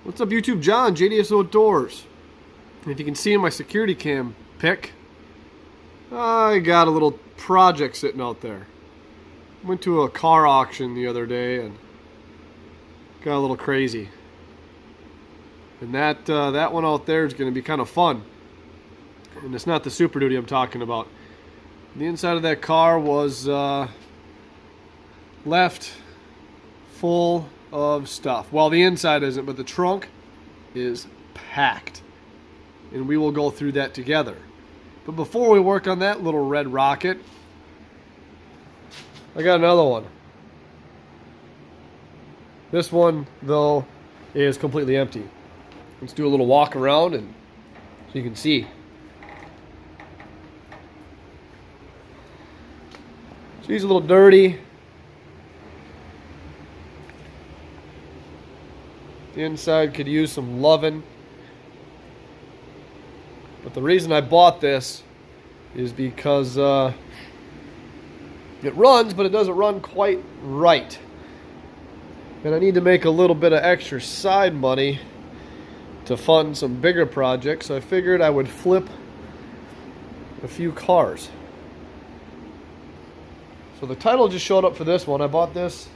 What's up, YouTube? John, JDS Outdoors. And if you can see in my security cam pic, I got a little project sitting out there. Went to a car auction the other day and got a little crazy. And that one out there is going to be kind of fun. And it's not the Super Duty I'm talking about. The inside of that car was left full of stuff. Well, the inside isn't, but the trunk is packed. And we will go through that together. But before we work on that little red rocket, I got another one. This one, though, is completely empty. Let's do a little walk around and so you can see. She's a little dirty. The inside could use some loving. But the reason I bought this is because it runs, but it doesn't run quite right. And I need to make a little bit of extra side money to fund some bigger projects. So I figured I would flip a few cars. So the title just showed up for this one. I bought this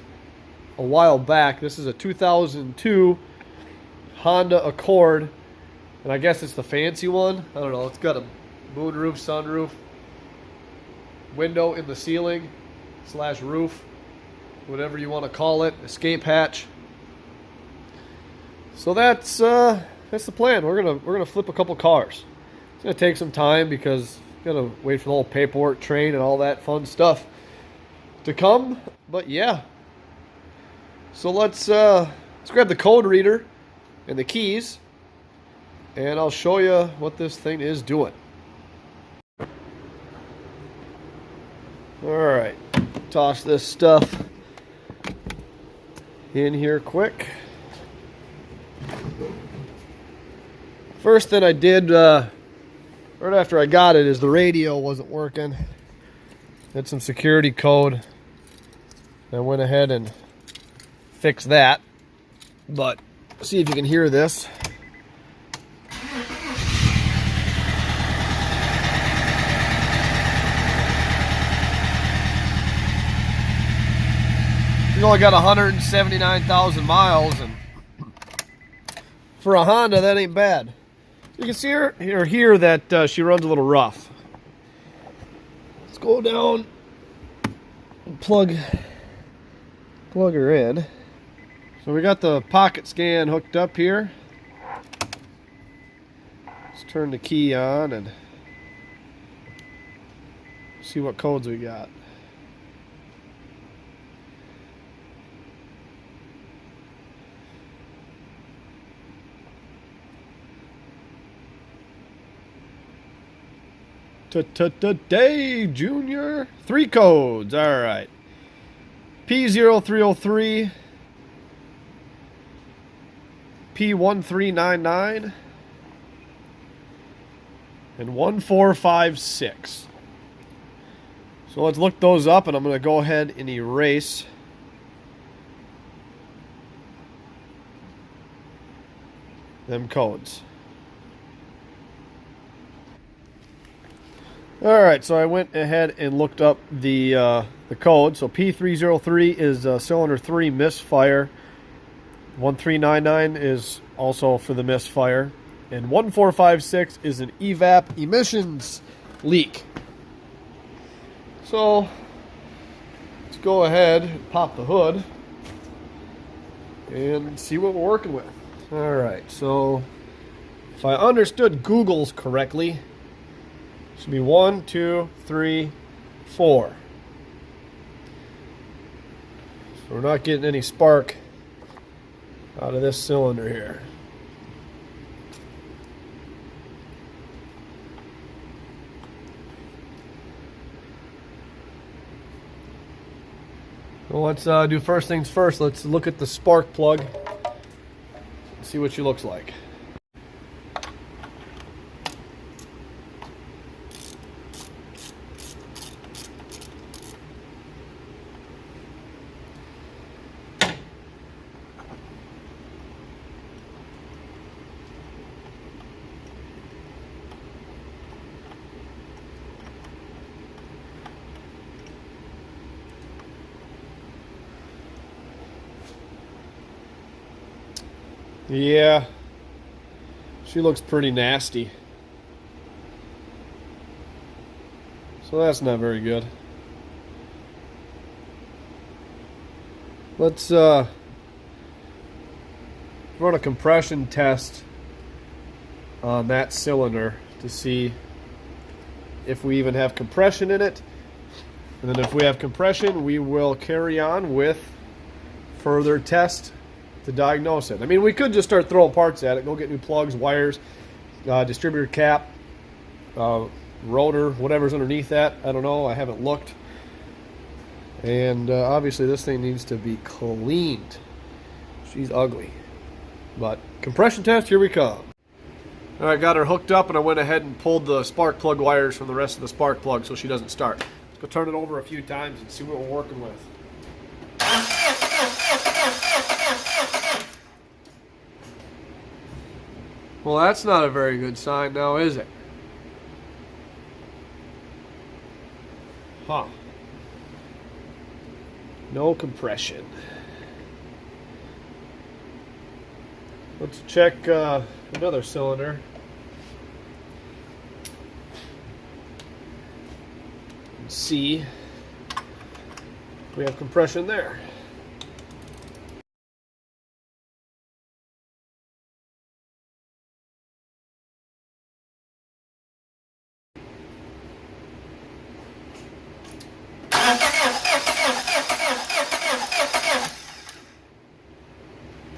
a while back. This is a 2002 Honda Accord. And I guess it's the fancy one. I don't know. It's got a moonroof, sunroof, window in the ceiling / roof, whatever you want to call it, escape hatch. So that's the plan. We're gonna flip a couple cars. It's gonna take some time because gotta wait for the whole paperwork train and all that fun stuff to come. But yeah. So let's grab the code reader and the keys, and I'll show you what this thing is doing. Alright, toss this stuff in here quick. First thing I did right after I got it is the radio wasn't working. Had some security code. I went ahead and fixed that. But see if you can hear this. You only got 179,000 miles, and for a Honda, that ain't bad. You can see her or hear that she runs a little rough. Let's go down and plug her in. So we got the pocket scan hooked up here. Let's turn the key on and see what codes we got. Dave Jr. 3 codes. All right. P0303, P1399, and 1456. So let's look those up, and I'm going to go ahead and erase them codes. Alright, so I went ahead and looked up the code. So P303 is cylinder 3 misfire. 1399 is also for the misfire. And 1456 is an evap emissions leak. So let's go ahead and pop the hood and see what we're working with. Alright, so if I understood Google's correctly, should be 1, 2, 3, 4. So we're not getting any spark out of this cylinder here. Well, let's do first things first. Let's look at the spark plug and see what she looks like. Yeah, she looks pretty nasty. So that's not very good. Let's run a compression test on that cylinder to see if we even have compression in it. And then if we have compression, we will carry on with further test to diagnose it. I mean, we could just start throwing parts at it, go get new plugs, wires, distributor cap, rotor, whatever's underneath that. I don't know. I haven't looked. And obviously this thing needs to be cleaned. She's ugly. But compression test, here we come. All right, got her hooked up, and I went ahead and pulled the spark plug wires from the rest of the spark plug so she doesn't start. Let's go turn it over a few times and see what we're working with. Well, that's not a very good sign now, is it? Huh. No compression. Let's check another cylinder. And see if we have compression there.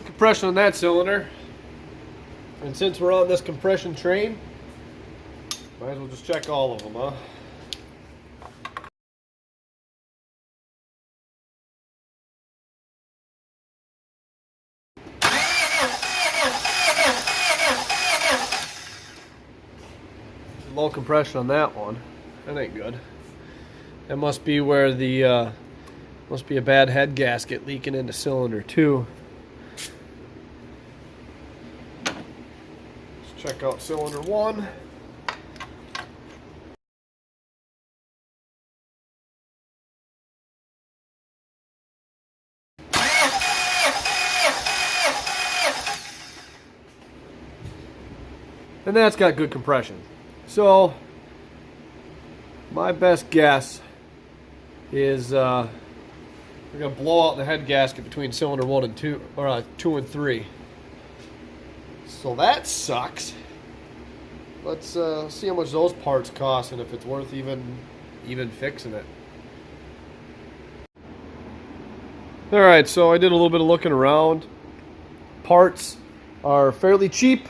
Compression on that cylinder. And since we're on this compression train, might as well just check all of them, huh? Low compression on that one. That ain't good. That must be where the must be a bad head gasket leaking into cylinder 2. Let's check out cylinder 1. And that's got good compression. So my best guess is we're gonna blow out the head gasket between cylinder 1 and 2, or 2 and 3. So that sucks. Let's see how much those parts cost and if it's worth even fixing it. All right, so I did a little bit of looking around. Parts are fairly cheap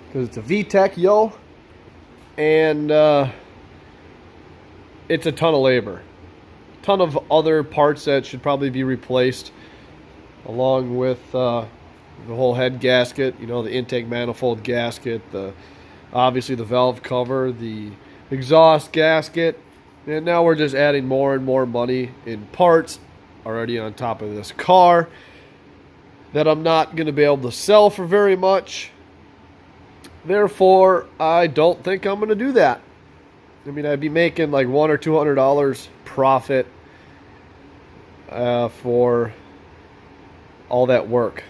because it's a VTEC, yo. And it's a ton of labor. A ton of other parts that should probably be replaced, along with the whole head gasket, you know, the intake manifold gasket, obviously the valve cover, the exhaust gasket, and now we're just adding more and more money in parts already on top of this car that I'm not going to be able to sell for very much. Therefore, I don't think I'm going to do that. I mean, I'd be making like $100 or $200 profit for all that work.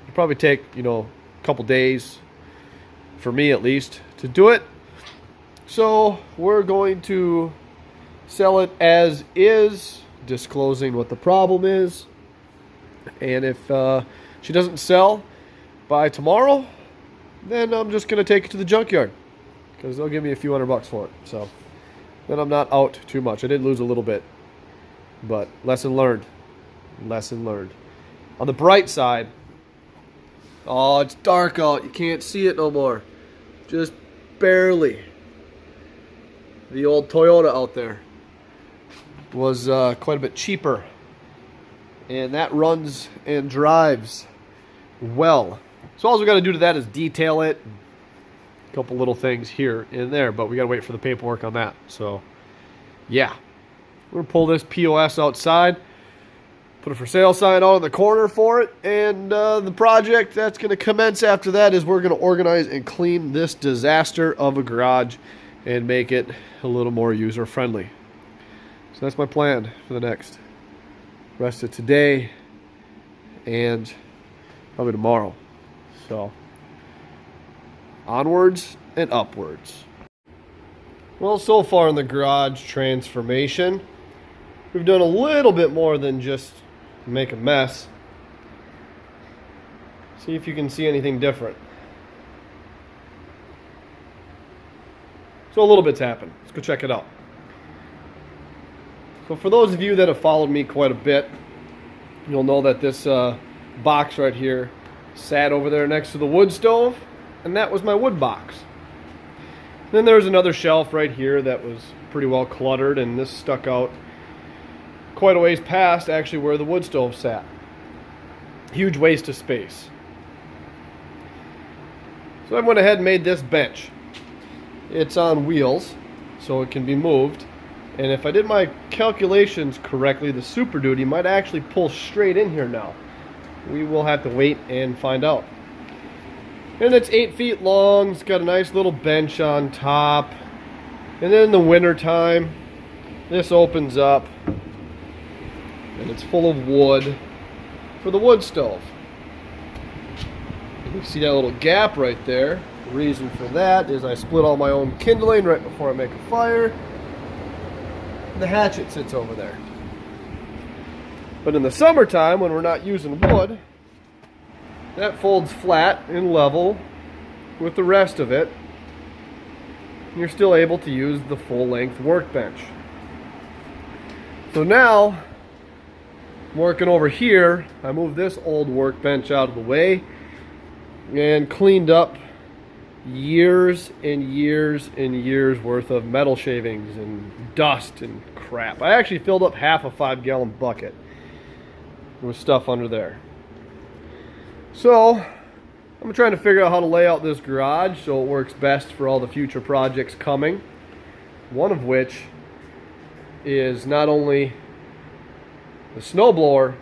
It'd probably take, you know, a couple days, for me at least, to do it. So we're going to sell it as is, disclosing what the problem is. And if she doesn't sell by tomorrow, then I'm just going to take it to the junkyard because they'll give me a few $100 for it. So then I'm not out too much. I did lose a little bit, but lesson learned. Lesson learned. On the bright side, oh, it's dark out. You can't see it no more. Just barely. The old Toyota out there was quite a bit cheaper, and that runs and drives well. So all we got to do to that is detail it. A couple little things here and there, but we got to wait for the paperwork on that. So, yeah. We're going to pull this POS outside, put a for sale sign out in the corner for it, and the project that's going to commence after that is we're going to organize and clean this disaster of a garage and make it a little more user-friendly. So that's my plan for the next rest of today and probably tomorrow. So, onwards and upwards. Well, so far in the garage transformation, we've done a little bit more than just make a mess. See if you can see anything different. So a little bit's happened. Let's go check it out. So for those of you that have followed me quite a bit, you'll know that this box right here sat over there next to the wood stove, and that was my wood box. Then there was another shelf right here that was pretty well cluttered, and this stuck out quite a ways past actually where the wood stove sat. Huge waste of space. So I went ahead and made this bench. It's on wheels, so it can be moved. And if I did my calculations correctly, the Super Duty might actually pull straight in here now. We will have to wait and find out. And it's 8 feet long. It's got a nice little bench on top. And then in the winter time, this opens up and it's full of wood for the wood stove. You can see that little gap right there. The reason for that is I split all my own kindling right before I make a fire. The hatchet sits over there. But in the summertime, when we're not using wood, that folds flat and level with the rest of it. You're still able to use the full-length workbench. So now, I'm working over here. I moved this old workbench out of the way and cleaned up years and years and years worth of metal shavings and dust and crap. I actually filled up half a 5-gallon bucket with stuff under there. So I'm trying to figure out how to lay out this garage so it works best for all the future projects coming. One of which is not only the snowblower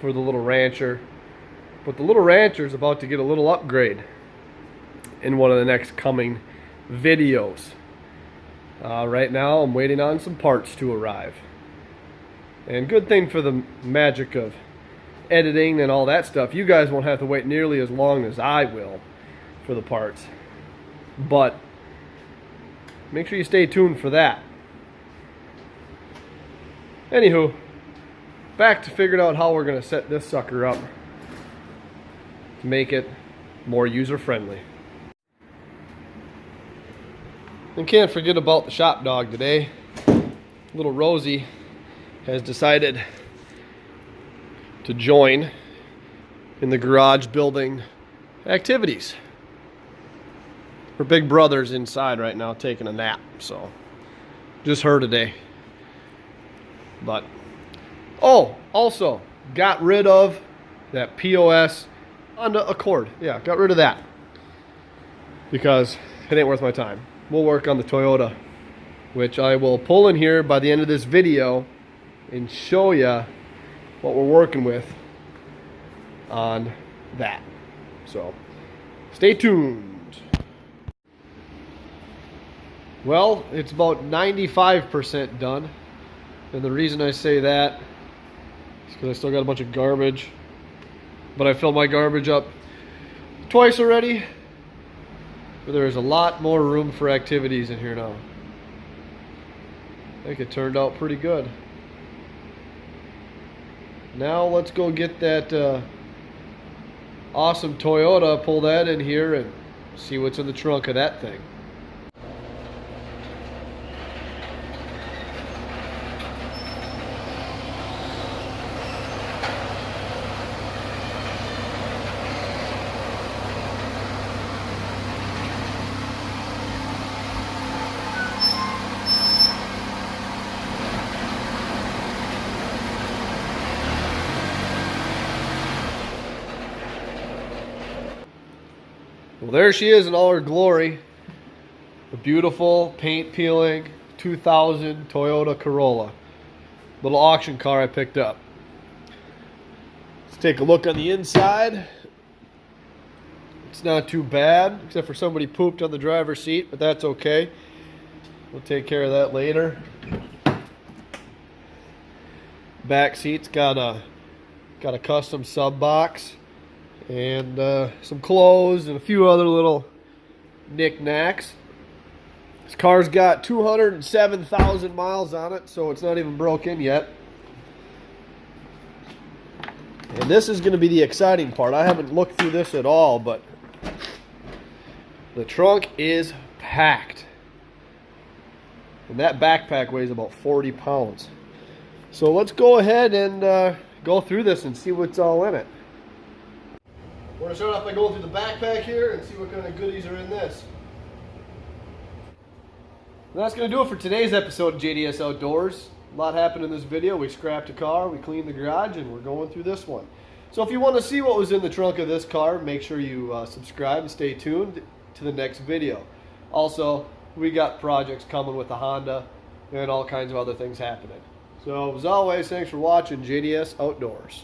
for the Little Rancher, but the Little Rancher is about to get a little upgrade in one of the next coming videos. Right now I'm waiting on some parts to arrive. And good thing for the magic of editing and all that stuff, you guys won't have to wait nearly as long as I will for the parts. But make sure you stay tuned for that. Anywho, back to figuring out how we're going to set this sucker up to make it more user-friendly. And can't forget about the shop dog today. Little Rosie has decided to join in the garage building activities. Her big brother's inside right now taking a nap, so just her today. But oh, also got rid of that POS Honda Accord. Yeah, got rid of that because it ain't worth my time. We'll work on the Toyota, which I will pull in here by the end of this video and show you what we're working with on that. So stay tuned. Well, it's about 95% done. And the reason I say that is because I still got a bunch of garbage. But I filled my garbage up twice already. But there is a lot more room for activities in here now. I think it turned out pretty good. Now let's go get that awesome Toyota, pull that in here and see what's in the trunk of that thing. Well, there she is in all her glory. The beautiful paint peeling 2000 Toyota Corolla. Little auction car I picked up. Let's take a look on the inside. It's not too bad, except for somebody pooped on the driver's seat, but that's okay. We'll take care of that later. Back seat's got a custom sub box and some clothes and a few other little knickknacks. This car's got 207,000 miles on it, so it's not even broken yet. And this is going to be the exciting part. I haven't looked through this at all, but the trunk is packed. And that backpack weighs about 40 pounds. So let's go ahead and go through this and see what's all in it. We're going to start off by going through the backpack here and see what kind of goodies are in this. And that's going to do it for today's episode of JDS Outdoors. A lot happened in this video. We scrapped a car, we cleaned the garage, and we're going through this one. So if you want to see what was in the trunk of this car, make sure you subscribe and stay tuned to the next video. Also, we got projects coming with the Honda and all kinds of other things happening. So as always, thanks for watching JDS Outdoors.